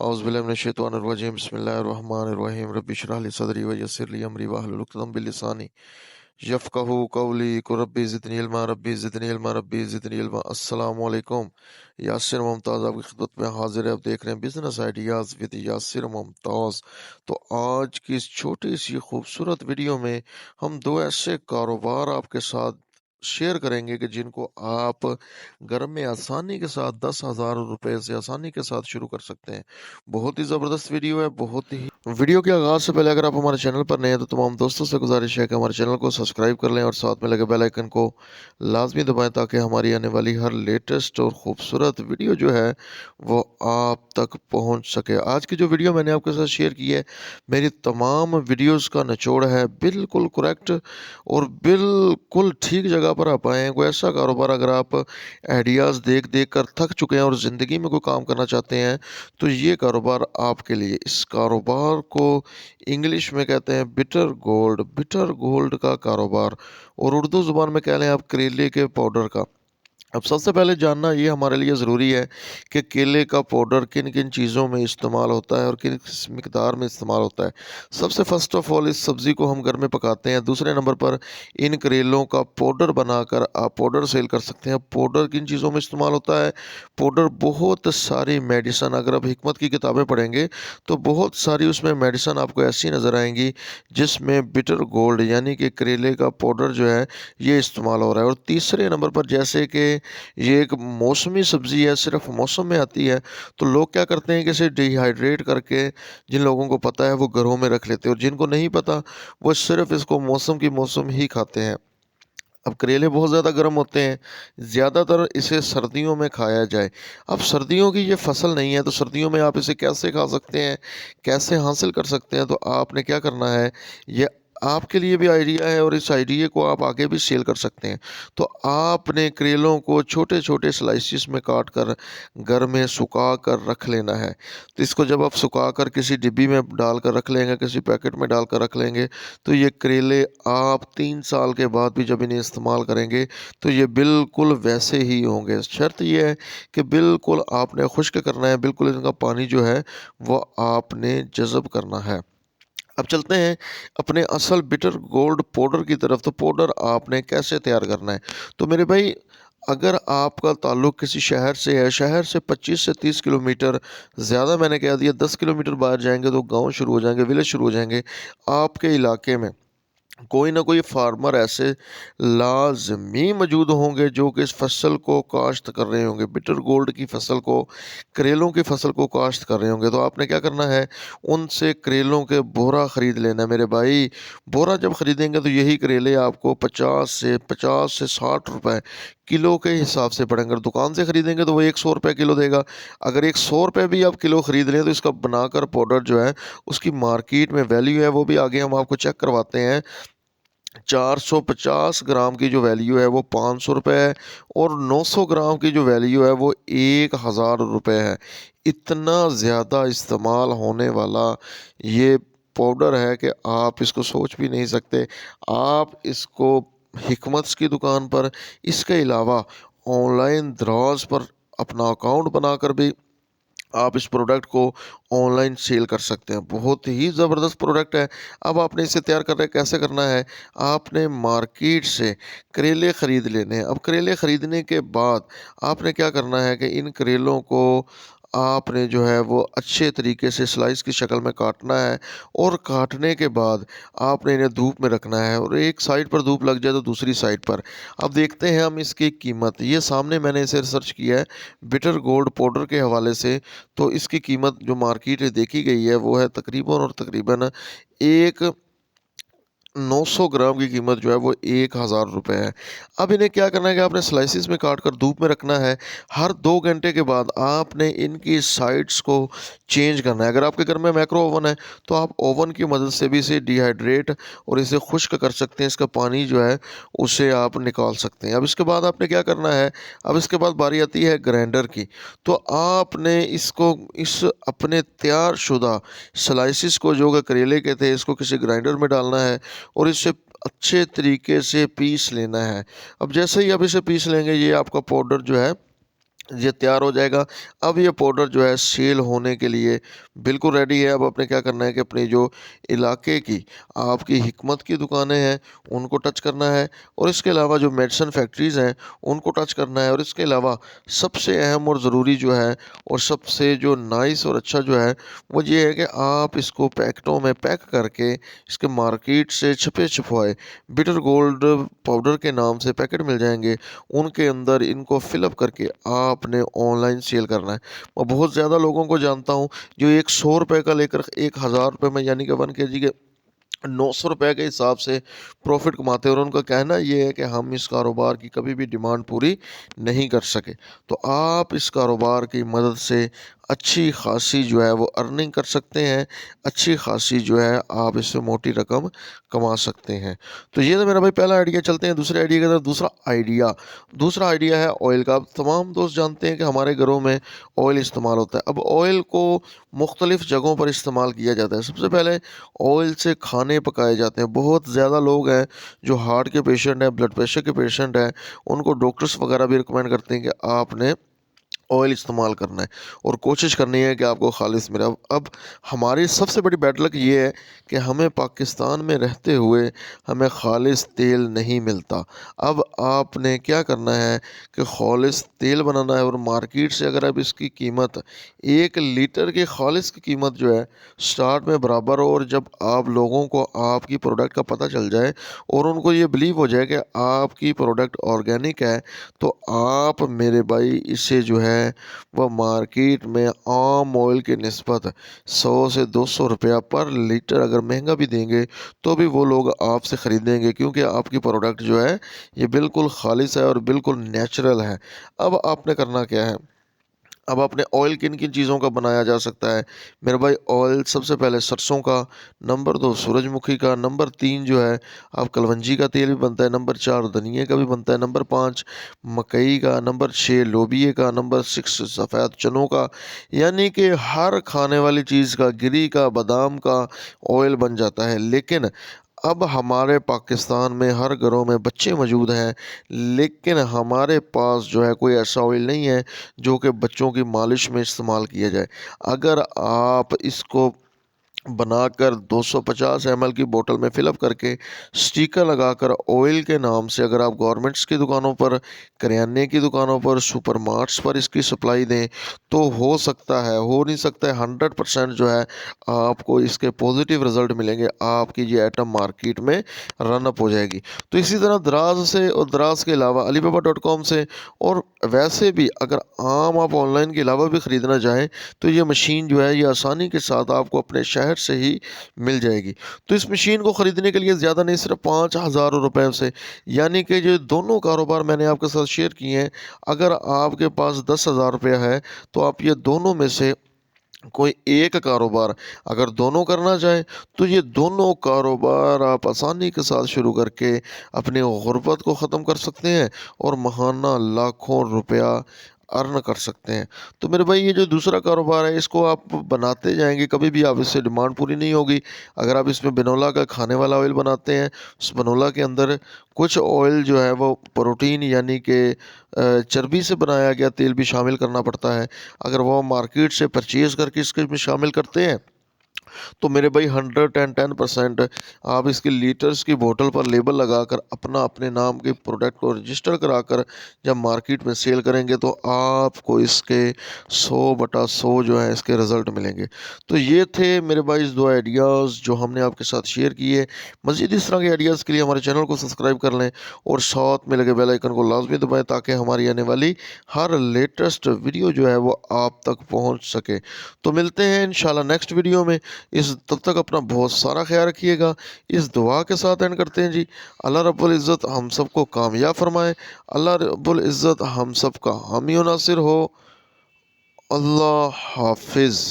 औज़ुबिल्लाहि बिस्मिल्लाहिर्रहमानिर्रहीम रब्बि इश्रह ली सदरी व यस्सिर ली अमरी वहलुल उक़दतम मिन लिसानी यफ़क़हू क़ौली रब्बि ज़िदनी इल्मा रब्बि ज़िदनी इल्मा। अस्सलामु अलैकुम। यासिर मुमताज़ आपकी खिदमत में हाज़िर है। आप देख रहे हैं business ideas with Yasir Mumtaz. तो आज की इस छोटी सी खूबसूरत वीडियो में हम दो ऐसे कारोबार आपके साथ शेयर करेंगे कि जिनको आप घर में आसानी के साथ 10,000 रुपए से आसानी के साथ शुरू कर सकते हैं। बहुत ही ज़बरदस्त वीडियो है। बहुत ही वीडियो के आगाज़ से पहले अगर आप हमारे चैनल पर नए हैं तो तमाम दोस्तों से गुजारिश है कि हमारे चैनल को सब्सक्राइब कर लें और साथ में लगे बेल आइकन को लाजमी दबाएं ताकि हमारी आने वाली हर लेटेस्ट और ख़ूबसूरत वीडियो जो है वो आप तक पहुंच सके। आज की जो वीडियो मैंने आपके साथ शेयर की है, मेरी तमाम वीडियोस का निचोड़ है, बिल्कुल करेक्ट और बिल्कुल ठीक जगह पर आप आए हैं। कोई ऐसा कारोबार अगर आप आइडियाज़ देख देख कर थक चुके हैं और ज़िंदगी में कोई काम करना चाहते हैं तो ये कारोबार आपके लिए। इस कारोबार को इंग्लिश में कहते हैं बिटर गोल्ड का कारोबार, और उर्दू ज़ुबान में कह लें आप करेले के पाउडर का। अब सबसे पहले जानना ये हमारे लिए ज़रूरी है कि केले का पाउडर किन किन चीज़ों में इस्तेमाल होता है और किस मिकदार में इस्तेमाल होता है। सबसे फ़र्स्ट ऑफ़ ऑल इस सब्ज़ी को हम घर में पकाते हैं। दूसरे नंबर पर इन करेलों का पाउडर बनाकर आप पाउडर सेल कर सकते हैं। पाउडर किन चीज़ों में इस्तेमाल होता है? पाउडर बहुत सारी मेडिसिन, अगर आप हिकमत की किताबें पढ़ेंगे तो बहुत सारी उसमें मेडिसिन आपको ऐसी नज़र आएंगी जिसमें बिटर गोल्ड यानी कि करेले का पाउडर जो है ये इस्तेमाल हो रहा है। और तीसरे नंबर पर जैसे कि ये एक मौसमी सब्ज़ी है, सिर्फ मौसम में आती है, तो लोग क्या करते हैं कि इसे डिहाइड्रेट करके, जिन लोगों को पता है वो घरों में रख लेते हैं और जिनको नहीं पता वो सिर्फ इसको मौसम की मौसम ही खाते हैं। अब करेले बहुत ज़्यादा गर्म होते हैं, ज़्यादातर इसे सर्दियों में खाया जाए। अब सर्दियों की ये फसल नहीं है तो सर्दियों में आप इसे कैसे खा सकते हैं, कैसे हासिल कर सकते हैं? तो आपने क्या करना है, ये आपके लिए भी आइडिया है और इस आइडिया को आप आगे भी सेल कर सकते हैं। तो आपने करेलों को छोटे-छोटे स्लाइसेस में काट कर घर में सुखा कर रख लेना है। तो इसको जब आप सुखा कर किसी डिब्बी में डालकर रख लेंगे, किसी पैकेट में डालकर रख लेंगे, तो ये करेले आप 3 साल के बाद भी जब इन्हें इस्तेमाल करेंगे तो ये बिल्कुल वैसे ही होंगे। शर्त ये है कि बिल्कुल आपने खुश्क करना है, बिल्कुल इनका पानी जो है वो आपने जज़ब करना है। अब चलते हैं अपने असल बिटर गोल्ड पाउडर की तरफ। तो पाउडर आपने कैसे तैयार करना है? तो मेरे भाई, अगर आपका ताल्लुक़ किसी शहर से है, शहर से 25 से 30 किलोमीटर, ज़्यादा मैंने कह दिया 10 किलोमीटर बाहर जाएँगे तो गाँव शुरू हो जाएँगे, विलेज शुरू हो जाएँगे। आपके इलाके में कोई ना कोई फार्मर ऐसे लाज़मी मौजूद होंगे जो कि इस फसल को काश्त कर रहे होंगे, बिटर गोल्ड की फसल को, करेलों की फसल को काश्त कर रहे होंगे। तो आपने क्या करना है, उनसे करेलों के बोरा ख़रीद लेना है मेरे भाई। बोरा जब ख़रीदेंगे तो यही करेले आपको 50 से 60 रुपए किलो के हिसाब से पड़ेंगे। अगर दुकान से ख़रीदेंगे तो वो 100 रुपए किलो देगा। अगर 100 रुपए भी आप किलो ख़रीद लें तो इसका बनाकर पाउडर जो है उसकी मार्केट में वैल्यू है वो भी आगे हम आपको चेक करवाते हैं। 450 ग्राम की जो वैल्यू है वो 500 रुपये है और 900 ग्राम की जो वैल्यू है वो 1000 रुपये है। इतना ज़्यादा इस्तेमाल होने वाला ये पाउडर है कि आप इसको सोच भी नहीं सकते। आप इसको हिकमत की दुकान पर, इसके अलावा ऑनलाइन दराज पर अपना अकाउंट बनाकर भी आप इस प्रोडक्ट को ऑनलाइन सेल कर सकते हैं। बहुत ही ज़बरदस्त प्रोडक्ट है। अब आपने इसे तैयार करना है, कैसे करना है? आपने मार्केट से करेले ख़रीद लेने हैं। अब करेले ख़रीदने के बाद आपने क्या करना है कि इन करेलों को आपने जो है वो अच्छे तरीके से स्लाइस की शक्ल में काटना है और काटने के बाद आपने इन्हें धूप में रखना है और एक साइड पर धूप लग जाए तो दूसरी साइड पर। अब देखते हैं हम इसकी कीमत। ये सामने मैंने इसे रिसर्च किया है बिटर गोल्ड पाउडर के हवाले से। तो इसकी कीमत जो मार्केट में देखी गई है वो है तकरीबन और तकरीबन एक 900 ग्राम की कीमत जो है वो 1000 रुपये है। अब इन्हें क्या करना है कि आपने स्लाइसिस में काट कर धूप में रखना है। हर 2 घंटे के बाद आपने इनकी साइड्स को चेंज करना है। अगर आपके घर में माइक्रो ओवन है तो आप ओवन की मदद से भी इसे डिहाइड्रेट और इसे खुश्क कर सकते हैं। इसका पानी जो है उसे आप निकाल सकते हैं। अब इसके बाद आपने क्या करना है, अब इसके बाद बारी आती है ग्राइंडर की। तो आपने इसको इस अपने तैयारशुदा स्लाइसिस को जो कि करेले के थे इसको किसी ग्राइंडर में डालना है और इसे अच्छे तरीके से पीस लेना है। अब जैसे ही आप इसे पीस लेंगे ये आपका पाउडर जो है ये तैयार हो जाएगा। अब ये पाउडर जो है सेल होने के लिए बिल्कुल रेडी है। अब आपने क्या करना है कि अपने जो इलाके की आपकी हिकमत की दुकानें हैं उनको टच करना है, और इसके अलावा जो मेडिसिन फैक्ट्रीज़ हैं उनको टच करना है, और इसके अलावा सबसे अहम और ज़रूरी जो है और सबसे जो नाइस और अच्छा जो है वो ये है कि आप इसको पैकेटों में पैक करके इसके मार्केट से छपे छपवाए बिटर गोल्ड पाउडर के नाम से पैकेट मिल जाएंगे, उनके अंदर इनको फिलअप करके आपने ऑनलाइन सेल करना है। मैं बहुत ज़्यादा लोगों को जानता हूँ जो एक 100 रुपये का लेकर 1000 रुपये में, यानी कि 1 kg के 900 रुपये के हिसाब से प्रॉफिट कमाते हैं, और उनका कहना ये है कि हम इस कारोबार की कभी भी डिमांड पूरी नहीं कर सके। तो आप इस कारोबार की मदद से अच्छी खासी जो है वो अर्निंग कर सकते हैं, अच्छी खासी जो है आप इससे मोटी रकम कमा सकते हैं। तो ये तो मेरा भाई पहला आइडिया। चलते हैं दूसरे आइडिया की तरफ। दूसरा आइडिया है ऑयल का। अब तमाम दोस्त जानते हैं कि हमारे घरों में ऑयल इस्तेमाल होता है। अब ऑयल को मुख्तलिफ़ जगहों पर इस्तेमाल किया जाता है। सबसे पहले ऑयल से खाने पकाए जाते हैं। बहुत ज़्यादा लोग हैं जो हार्ट के पेशेंट हैं, ब्लड प्रेशर के पेशेंट हैं, उनको डॉक्टर्स वगैरह भी रिकमेंड करते हैं कि आपने ऑयल इस्तेमाल करना है और कोशिश करनी है कि आपको खालिस मिले। अब हमारी सबसे बड़ी बैड लक ये है कि हमें पाकिस्तान में रहते हुए हमें खालिस तेल नहीं मिलता। अब आपने क्या करना है कि खालिस तेल बनाना है, और मार्केट से अगर अब इसकी कीमत 1 लीटर की खालिस की कीमत जो है स्टार्ट में बराबर हो, और जब आप लोगों को आपकी प्रोडक्ट का पता चल जाए और उनको ये बिलीव हो जाए कि आपकी प्रोडक्ट ऑर्गेनिक है, तो आप मेरे भाई इसे जो है वह मार्केट में आम ऑयल के निस्बत 100 से 200 रुपया पर लीटर अगर महंगा भी देंगे तो भी वो लोग आपसे ख़रीदेंगे, क्योंकि आपकी प्रोडक्ट जो है ये बिल्कुल खालिस है और बिल्कुल नेचुरल है। अब आपने करना क्या है, अब आपने ऑयल किन किन चीज़ों का बनाया जा सकता है मेरे भाई। ऑयल सबसे पहले सरसों का, नंबर 2 सूरजमुखी का, नंबर 3 जो है आप कलवंजी का तेल भी बनता है, नंबर 4 धनिए का भी बनता है, नंबर 5 मकई का, नंबर 6 लोबिए का, नंबर 6 सफ़ेद चनों का। यानी कि हर खाने वाली चीज़ का, गिरी का, बादाम का ऑयल बन जाता है। लेकिन अब हमारे पाकिस्तान में हर घरों में बच्चे मौजूद हैं, लेकिन हमारे पास जो है कोई ऐसा ऑयल नहीं है जो कि बच्चों की मालिश में इस्तेमाल किया जाए। अगर आप इसको बनाकर 250 ml की बोतल में फिलअप करके स्टिकर लगाकर ऑयल के नाम से अगर आप गवर्नमेंट्स की दुकानों पर, करियाने की दुकानों पर, सुपर मार्ट्स पर इसकी सप्लाई दें, तो हो सकता है, हो नहीं सकता है, 100% जो है आपको इसके पॉजिटिव रिजल्ट मिलेंगे। आपकी ये आइटम मार्केट में रन अप हो जाएगी। तो इसी तरह दराज से, और दराज के अलावा alibaba.com से, और वैसे भी अगर आम आप ऑनलाइन के अलावा भी ख़रीदना चाहें तो ये मशीन जो है ये आसानी के साथ आपको अपने शहर से ही मिल जाएगी। तो इस मशीन को ख़रीदने के लिए ज़्यादा नहीं, सिर्फ 5,000 रुपये से, यानी कि जो दोनों कारोबार मैंने आपके साथ शेयर किए हैं, अगर आपके पास 10,000 रुपया है तो आप ये दोनों में से कोई एक कारोबार अगर दोनों करना चाहें तो ये दोनों कारोबार आप आसानी के साथ शुरू करके अपनी गुर्बत को ख़त्म कर सकते हैं और महाना लाखों रुपया अर्न कर सकते हैं। तो मेरे भाई ये जो दूसरा कारोबार है इसको आप बनाते जाएंगे, कभी भी आप इससे डिमांड पूरी नहीं होगी। अगर आप इसमें बिनोला का खाने वाला ऑयल बनाते हैं, उस बिनोला के अंदर कुछ ऑयल जो है वो प्रोटीन यानी कि चर्बी से बनाया गया तेल भी शामिल करना पड़ता है। अगर वो मार्केट से परचेज़ करके इसके में शामिल करते हैं तो मेरे भाई 110% आप इसकी लीटर्स की बोतल पर लेबल लगाकर अपना अपने नाम के प्रोडक्ट को रजिस्टर कराकर जब मार्केट में सेल करेंगे तो आपको इसके 100/100 जो है इसके रिज़ल्ट मिलेंगे। तो ये थे मेरे भाई इस 2 आइडियाज़ जो हमने आपके साथ शेयर किए। मज़ीद इस तरह के आइडियाज़ के लिए हमारे चैनल को सब्सक्राइब कर लें और साथ में लगे बेल आइकन को लाजमी दबाएं ताकि हमारी आने वाली हर लेटेस्ट वीडियो जो है वो आप तक पहुंच सके। तो मिलते हैं इंशाल्लाह नेक्स्ट वीडियो में। इस तब तक अपना बहुत सारा ख्याल रखिएगा। इस दुआ के साथ एंड करते हैं जी। अल्लाह रब्बुल इज़्ज़त हम सबको कामयाब फरमाए। अल्लाह रब्बुल इज़्ज़त हम सबका हामी और नासिर हो। अल्लाह हाफिज़।